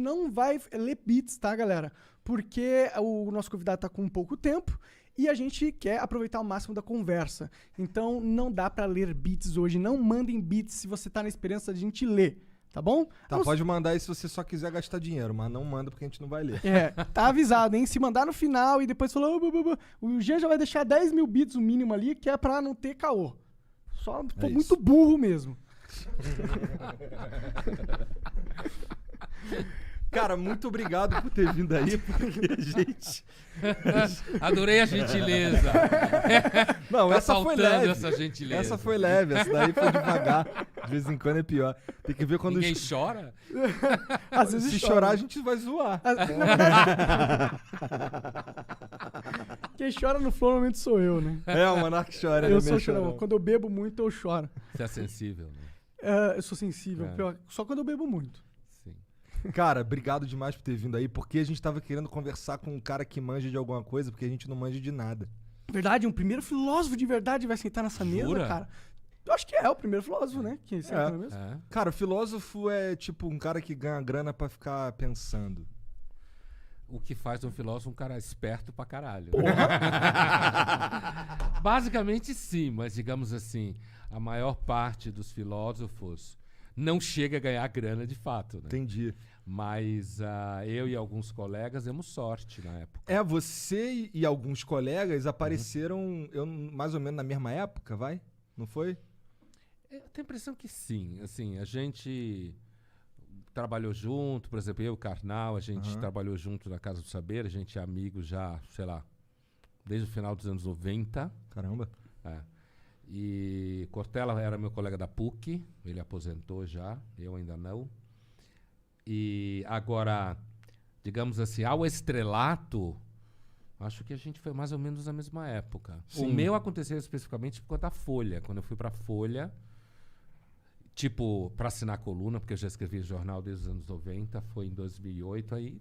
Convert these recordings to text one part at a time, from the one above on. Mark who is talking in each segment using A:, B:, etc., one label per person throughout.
A: não vai ler bits, tá, galera? Porque o nosso convidado tá com pouco tempo e a gente quer aproveitar o máximo da conversa. Então, não dá pra ler bits hoje. Não mandem bits se você tá na esperança de a gente ler, tá bom?
B: Tá, pode mandar aí se você só quiser gastar dinheiro, mas não manda porque a gente não vai ler.
A: Tá avisado, hein? Se mandar no final e depois falar... o Jean já vai deixar 10 mil bits o mínimo ali, que é pra não ter caô. Só tô muito burro mesmo.
B: Cara, muito obrigado por ter vindo aí, porque a gente...
C: Adorei a gentileza.
B: Não,
C: Tá
B: essa foi
C: faltando
B: leve.
C: essa gentileza.
B: Essa foi leve, essa daí foi devagar. De vez em quando é pior. Tem que ver quando...
C: Ninguém chora?
A: Às vezes
B: Se
A: chora.
B: chorar, a gente vai zoar.
A: Na verdade, quem chora no flow normalmente sou eu, né?
B: O Monark chora.
A: Eu
B: ele é
A: sou
B: meio
A: chorão.
B: chorão.
A: Quando eu bebo muito, eu choro.
C: Você é sensível, né?
A: Eu sou sensível.
C: É.
A: Pior, só quando eu bebo muito.
C: Sim.
B: Cara, obrigado demais por ter vindo aí, porque a gente tava querendo conversar com um cara que manja de alguma coisa, porque a gente não manja de nada.
A: Verdade, um primeiro filósofo de verdade vai sentar nessa mesa,
C: Jura?
A: cara. Eu acho que é o primeiro filósofo, né? Que senta na mesa.
C: É.
B: Cara, filósofo é tipo um cara que ganha grana pra ficar pensando.
C: O que faz um filósofo um cara esperto pra caralho. Basicamente sim, mas digamos assim, a maior parte dos filósofos não chega a ganhar grana de fato, né?
B: Entendi.
C: Mas eu e alguns colegas demos sorte na época.
B: Você e alguns colegas apareceram mais ou menos na mesma época, vai? Não foi?
C: Eu tenho a impressão que sim. Assim, a gente trabalhou junto, por exemplo, eu e o Karnal, a gente trabalhou junto na Casa do Saber, a gente é amigo já, sei lá, desde o final dos anos 90.
B: Caramba.
C: E Cortella era meu colega da PUC, ele aposentou já, eu ainda não. E agora, digamos assim, ao estrelato, acho que a gente foi mais ou menos na mesma época.
B: Sim.
C: O meu aconteceu especificamente por conta da Folha. Quando eu fui pra Folha, tipo, pra assinar coluna, porque eu já escrevi jornal desde os anos 90, foi em 2008, aí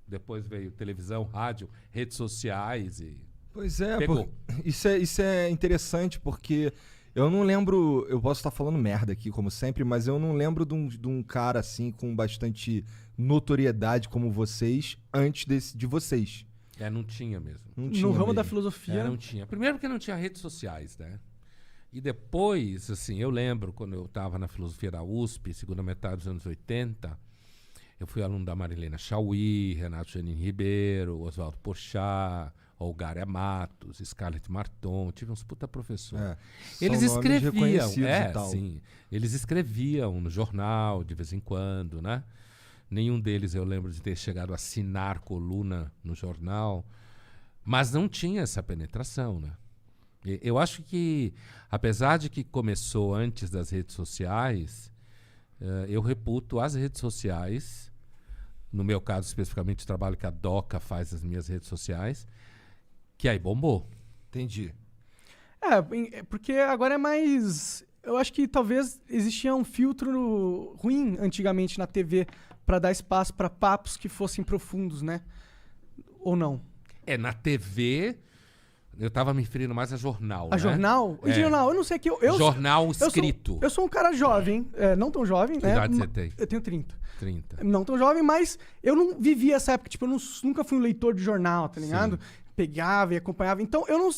C: depois veio televisão, rádio, redes sociais e...
B: Pois é,
C: Pegou.
B: Isso é interessante, porque eu não lembro, eu posso estar falando merda aqui, como sempre, mas eu não lembro de um cara assim com bastante notoriedade como vocês antes de vocês.
C: não tinha mesmo.
B: Não tinha
A: No ramo
B: mesmo.
A: da filosofia.
C: Não tinha. Primeiro porque não tinha redes sociais, né? E depois, assim, eu lembro quando eu estava na filosofia da USP, segunda metade dos anos 80, eu fui aluno da Marilena Chauí, Renato Janine Ribeiro, Oswaldo Porchat, Olgária Matos, Scarlett Marton, tive uns puta professores. Eles
B: São nomes
C: escreviam,
B: reconhecidos e tal.
C: sim. Eles escreviam no jornal de vez em quando, né? Nenhum deles eu lembro de ter chegado a assinar coluna no jornal, mas não tinha essa penetração, né? Eu acho que, apesar de que começou antes das redes sociais, eu reputo as redes sociais, no meu caso especificamente o trabalho que a Doca faz nas minhas redes sociais, que aí bombou.
B: Entendi.
A: Porque agora é mais... Eu acho que talvez existia um filtro ruim antigamente na TV pra dar espaço pra papos que fossem profundos, né? Ou não?
C: Na TV, eu tava me referindo mais a jornal,
A: A
C: né?
A: jornal? O jornal, eu não sei que eu
C: Jornal escrito.
A: Eu sou um cara jovem, não tão jovem,
C: Que
A: né?
C: idade você tem?
A: Eu tenho 30.
C: 30.
A: Não tão jovem, mas eu não vivi essa época. Tipo, eu nunca fui um leitor de jornal, tá ligado? Pegava e acompanhava. Então, eu não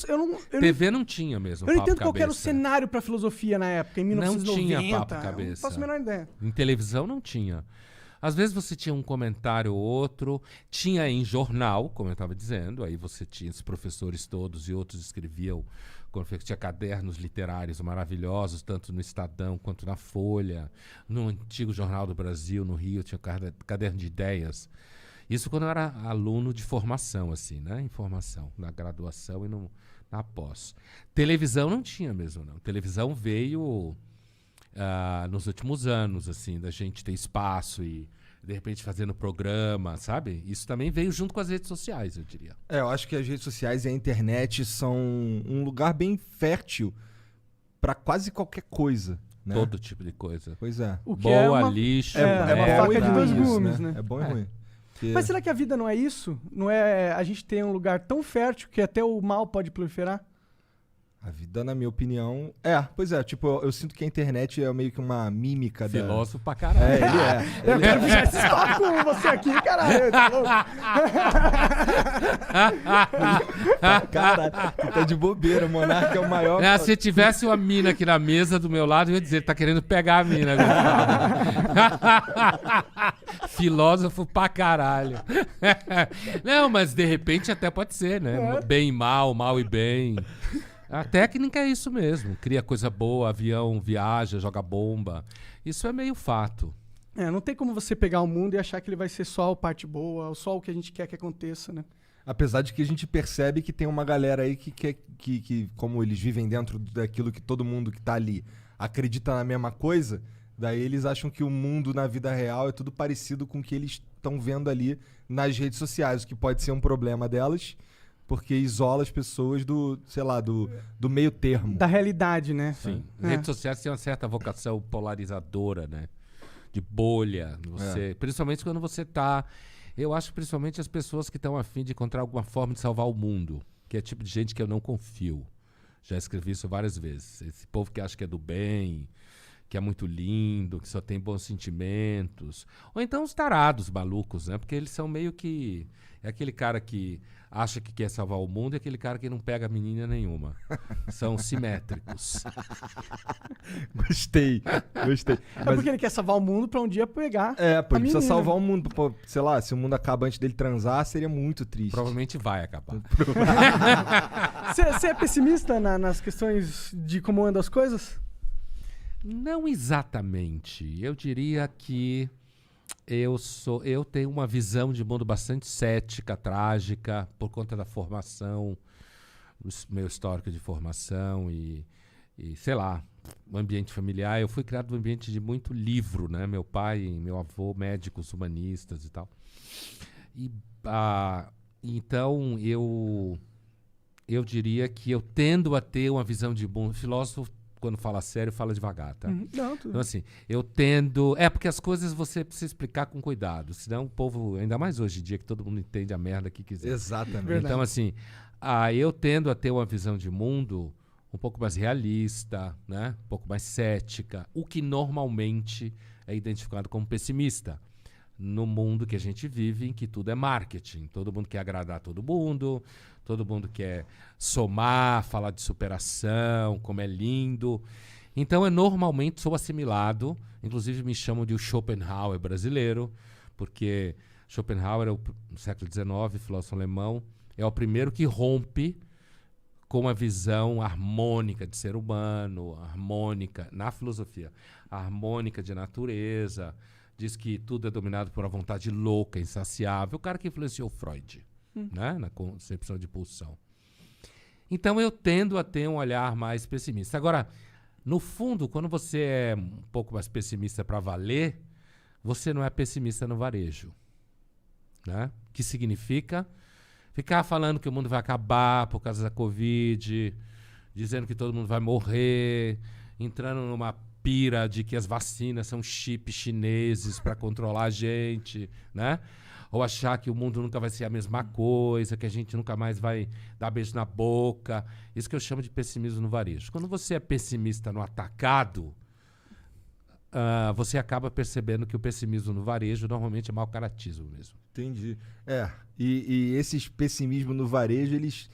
C: TV não tinha mesmo
A: eu não
C: papo
A: entendo qual que era o
C: cabeça.
A: cenário pra filosofia na época, em
C: Não
A: 1990.
C: tinha papo
A: Eu
C: cabeça.
A: não faço a menor ideia.
C: Em televisão não tinha. Às vezes você tinha um comentário ou outro, tinha em jornal, como eu estava dizendo, aí você tinha os professores todos e outros escreviam, tinha cadernos literários maravilhosos, tanto no Estadão quanto na Folha, no antigo Jornal do Brasil, no Rio, tinha caderno de ideias. Isso quando eu era aluno de formação, assim, né? Em formação, na graduação e na pós. Televisão não tinha mesmo, não. Televisão veio nos últimos anos, assim, da gente ter espaço e, de repente, fazendo programa, sabe? Isso também veio junto com as redes sociais, eu diria.
B: Eu acho que as redes sociais e a internet são um lugar bem fértil pra quase qualquer coisa, né?
C: Todo tipo de coisa.
B: Pois é.
A: O que
C: Boa,
A: é uma,
C: lixo,
A: é uma
C: merda.
A: faca de dois
B: ruim isso,
A: gumes, né?
B: É bom e ruim. Porque-
A: Mas será que a vida não é isso? Não é a gente ter um lugar tão fértil que até o mal pode proliferar?
B: A vida, na minha opinião... Pois é, tipo, eu sinto que a internet é meio que uma mímica da...
C: Filósofo pra caralho.
B: Ele é.
A: Eu quero puxar esse papo com você aqui, caralho. Tá louco?
B: Caralho, tu tá de bobeira, o Monark é o maior...
C: Se tivesse uma mina aqui na mesa do meu lado, eu ia dizer, tá querendo pegar a mina. Filósofo pra caralho. Não, mas de repente até pode ser, né? Bem e mal, mal e bem. A técnica é isso mesmo. Cria coisa boa, avião viaja, joga bomba. Isso é meio fato.
A: Não tem como você pegar o mundo e achar que ele vai ser só a parte boa, ou só o que a gente quer que aconteça, né?
B: Apesar de que a gente percebe que tem uma galera aí que como eles vivem dentro daquilo que todo mundo que tá ali acredita na mesma coisa, daí eles acham que o mundo na vida real é tudo parecido com o que eles estão vendo ali nas redes sociais, o que pode ser um problema delas, porque isola as pessoas do meio termo.
A: Da realidade, né?
C: Sim. Redes sociais têm uma certa vocação polarizadora, né? De bolha. Principalmente quando você tá... Eu acho principalmente as pessoas que estão a fim de encontrar alguma forma de salvar o mundo, que é tipo de gente que eu não confio. Já escrevi isso várias vezes. Esse povo que acha que é do bem, que é muito lindo, que só tem bons sentimentos. Ou então os tarados malucos, né? Porque eles são meio que... É aquele cara que acha que quer salvar o mundo e aquele cara que não pega menina nenhuma. São simétricos.
B: Gostei.
A: Porque ele quer salvar o mundo pra um dia pegar
B: pô, ele precisa
A: menina.
B: salvar o mundo. Pô, sei lá, se o mundo acaba antes dele transar, seria muito triste.
C: Provavelmente vai acabar.
A: Você é pessimista nas questões de como andam as coisas?
C: Não exatamente. Eu diria que eu tenho uma visão de mundo bastante cética, trágica, por conta da formação, meu histórico de formação e sei lá, o ambiente familiar. Eu fui criado num ambiente de muito livro, né? Meu pai e meu avô, médicos, humanistas e tal. Então, eu diria que eu tendo a ter uma visão de mundo. Filósofo, quando fala sério, fala devagar, tá?
A: Não, tudo.
C: Então, assim, eu tendo... porque as coisas você precisa explicar com cuidado. Senão o povo, ainda mais hoje em dia, que todo mundo entende a merda que quiser.
B: Exatamente.
A: Verdade.
C: Então, assim, eu tendo a ter uma visão de mundo um pouco mais realista, né? Um pouco mais cética, o que normalmente é identificado como pessimista. No mundo que a gente vive, em que tudo é marketing. Todo mundo quer agradar todo mundo quer somar, falar de superação, como é lindo. Então, eu normalmente sou assimilado, inclusive me chamam de o Schopenhauer brasileiro, porque Schopenhauer, no século XIX, filósofo alemão, é o primeiro que rompe com uma visão harmônica de ser humano, harmônica na filosofia, harmônica de natureza. Diz que tudo é dominado por uma vontade louca, insaciável. O cara que influenciou Freud, né? Na concepção de pulsão. Então eu tendo a ter um olhar mais pessimista. Agora, no fundo, quando você é um pouco mais pessimista para valer, você não é pessimista no varejo, né? Que significa ficar falando que o mundo vai acabar por causa da Covid, dizendo que todo mundo vai morrer, entrando numa pira de que as vacinas são chips chineses para controlar a gente, né? Ou achar que o mundo nunca vai ser a mesma coisa, que a gente nunca mais vai dar beijo na boca. Isso que eu chamo de pessimismo no varejo. Quando você é pessimista no atacado, você acaba percebendo que o pessimismo no varejo normalmente é mau caratismo mesmo.
B: Entendi. E esses pessimismos no varejo, eles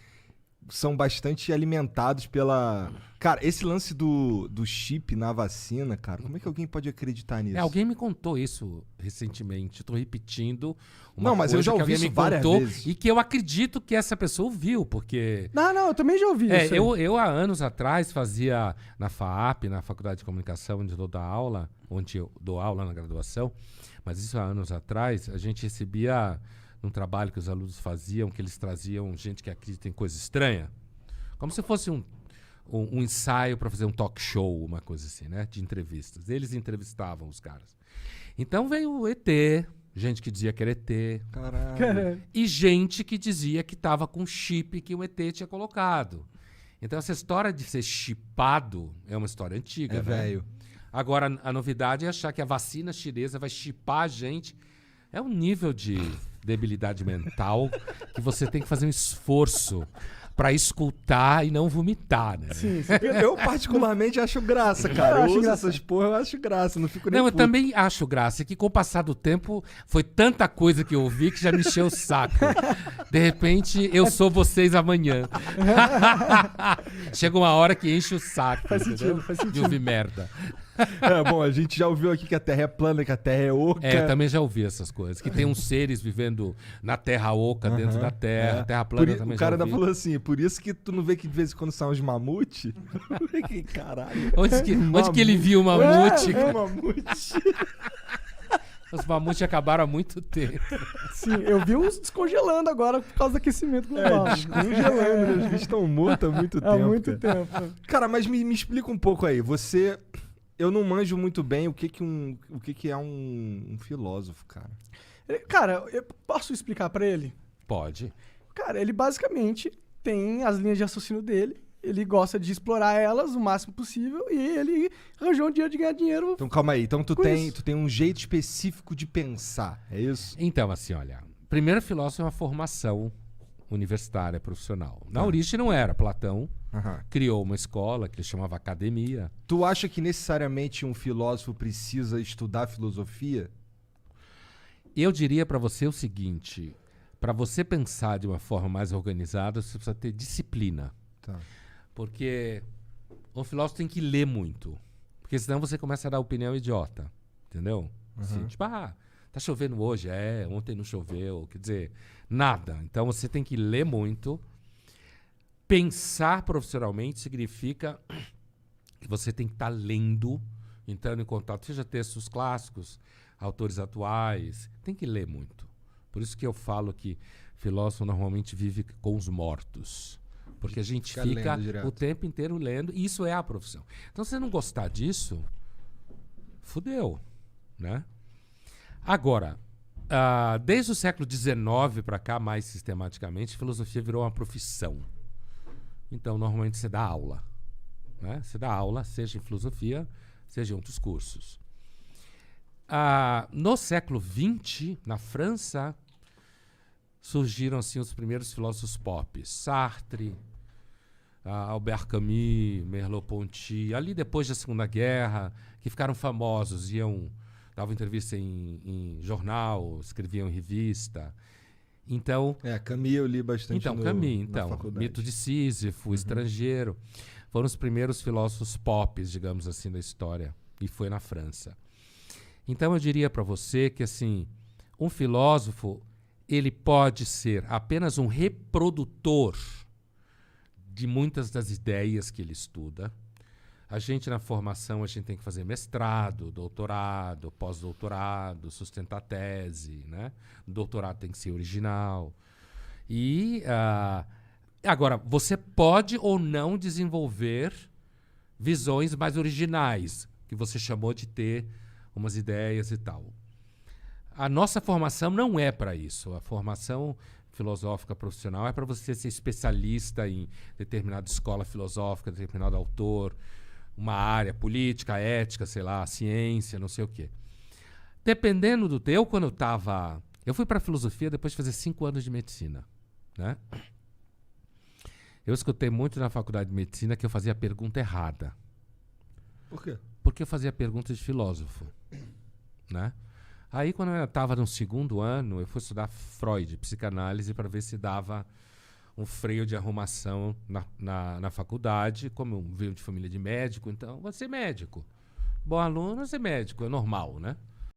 B: são bastante alimentados pela... Cara, esse lance do chip na vacina, cara, como é que alguém pode acreditar nisso?
C: Alguém me contou isso recentemente. Estou repetindo
B: uma coisa
C: eu já ouvi
B: que
C: isso
B: várias vezes.
C: E que eu acredito que essa pessoa ouviu, porque...
A: Não, eu também já ouvi isso.
C: Eu há anos atrás fazia na FAAP, na Faculdade de Comunicação, onde eu dou aula, onde eu dou aula na graduação, mas isso há anos atrás, a gente recebia... num trabalho que os alunos faziam, que eles traziam gente que acredita em coisa estranha, como se fosse um ensaio para fazer um talk show, uma coisa assim, né, de entrevistas. Eles entrevistavam os caras. Então veio o ET, gente que dizia que era ET,
B: Caralho.
C: e gente que dizia que estava com chip que o ET tinha colocado. Então essa história de ser chipado é uma história antiga, né?
B: Velho.
C: Agora a novidade é achar que a vacina chinesa vai chipar a gente. É um nível de debilidade mental que você tem que fazer um esforço. pra escutar e não vomitar, né?
A: Sim, sim.
B: Eu particularmente acho graça, cara.
A: Eu acho
B: ouço
A: engraçado.
B: essas porra, eu acho graça. Não fico nem
C: Não, eu
B: puto.
C: também acho graça, que com o passar do tempo foi tanta coisa que eu ouvi que já me encheu o saco. De repente, eu sou vocês amanhã. Chega uma hora que enche o saco,
A: Faz
C: entendeu?
A: sentido, faz
C: De
A: sentido.
C: ouvir merda.
B: Bom, a gente já ouviu aqui que a Terra é plana, que a Terra é oca.
C: É, também já ouvi essas coisas. Que tem uns seres vivendo na terra oca, dentro da terra. Terra plana também
B: O cara
C: já
B: ainda
C: ouvi.
B: falou assim, por isso que tu não vê que de vez em quando são os mamute? Que caralho.
C: Onde que ele viu o mamute?
B: Mamute.
C: Os mamutes acabaram há muito tempo.
A: Sim, eu vi uns descongelando agora por causa do aquecimento global.
B: Descongelando, né? Os bichos estão mortos há muito tempo.
A: Há muito
B: cara.
A: tempo.
B: Cara, mas me explica um pouco aí. Eu não manjo muito bem o que é um filósofo, cara.
A: Cara, eu posso explicar pra ele?
C: Pode.
A: Cara, ele basicamente tem as linhas de raciocínio dele, ele gosta de explorar elas o máximo possível e ele arranjou um dia de ganhar dinheiro.
B: Então calma aí. Então tu
A: Com
B: tem,
A: isso.
B: tu tem um jeito específico de pensar, é isso?
C: Então, assim, olha. Primeiro filósofo é uma formação universitária, profissional. Na
B: Tá.
C: origem não era. Platão
B: Aham.
C: criou uma escola que ele chamava academia.
B: Tu acha que necessariamente um filósofo precisa estudar filosofia?
C: Eu diria pra você o seguinte: para você pensar de uma forma mais organizada, você precisa ter disciplina.
B: Tá.
C: Porque o filósofo tem que ler muito. Porque senão você começa a dar opinião idiota. Entendeu? Assim, tipo, tá chovendo hoje. Ontem não choveu. Quer dizer, nada. Então você tem que ler muito. Pensar profissionalmente significa que você tem que estar lendo, entrando em contato, seja textos clássicos, autores atuais. Tem que ler muito. Por isso que eu falo que filósofo normalmente vive com os mortos. Porque a gente
B: Fica
C: fica
B: lendo direto.
C: o tempo inteiro lendo, e isso é a profissão. Então, se você não gostar disso, fudeu, né? Agora, desde o século XIX para cá, mais sistematicamente, filosofia virou uma profissão. Então, normalmente você dá aula, né? Você dá aula, seja em filosofia, seja em outros cursos. No século XX, na França, surgiram assim os primeiros filósofos pop. Sartre, Albert Camus, Merleau-Ponty, ali depois da Segunda Guerra, que ficaram famosos, davam entrevista em jornal, escreviam em revista. Então,
B: Camus eu li bastante
C: Camus,
B: na faculdade.
C: Mito de Sísifo, Estrangeiro, foram os primeiros filósofos pop, digamos assim, da história, e foi na França. Então eu diria para você que assim, um filósofo, ele pode ser apenas um reprodutor de muitas das ideias que ele estuda. A gente, na formação, a gente tem que fazer mestrado, doutorado, pós-doutorado, sustentar tese, né? O doutorado tem que ser original. E, agora, você pode ou não desenvolver visões mais originais, que você chamou de ter umas ideias e tal. A nossa formação não é para isso. A formação filosófica profissional é para você ser especialista em determinada escola filosófica, determinado autor, uma área política, ética, sei lá, ciência, não sei o quê. Dependendo do teu, quando eu fui para filosofia depois de fazer 5 anos de medicina, né? Eu escutei muito na faculdade de medicina que eu fazia a pergunta errada.
B: Por quê?
C: Porque eu fazia perguntas de filósofo, né? Aí, quando eu estava no 2º ano, eu fui estudar Freud, psicanálise, para ver se dava um freio de arrumação na faculdade. Como eu venho de família de médico, então, vou ser médico. Bom aluno, vou ser médico, é normal, né?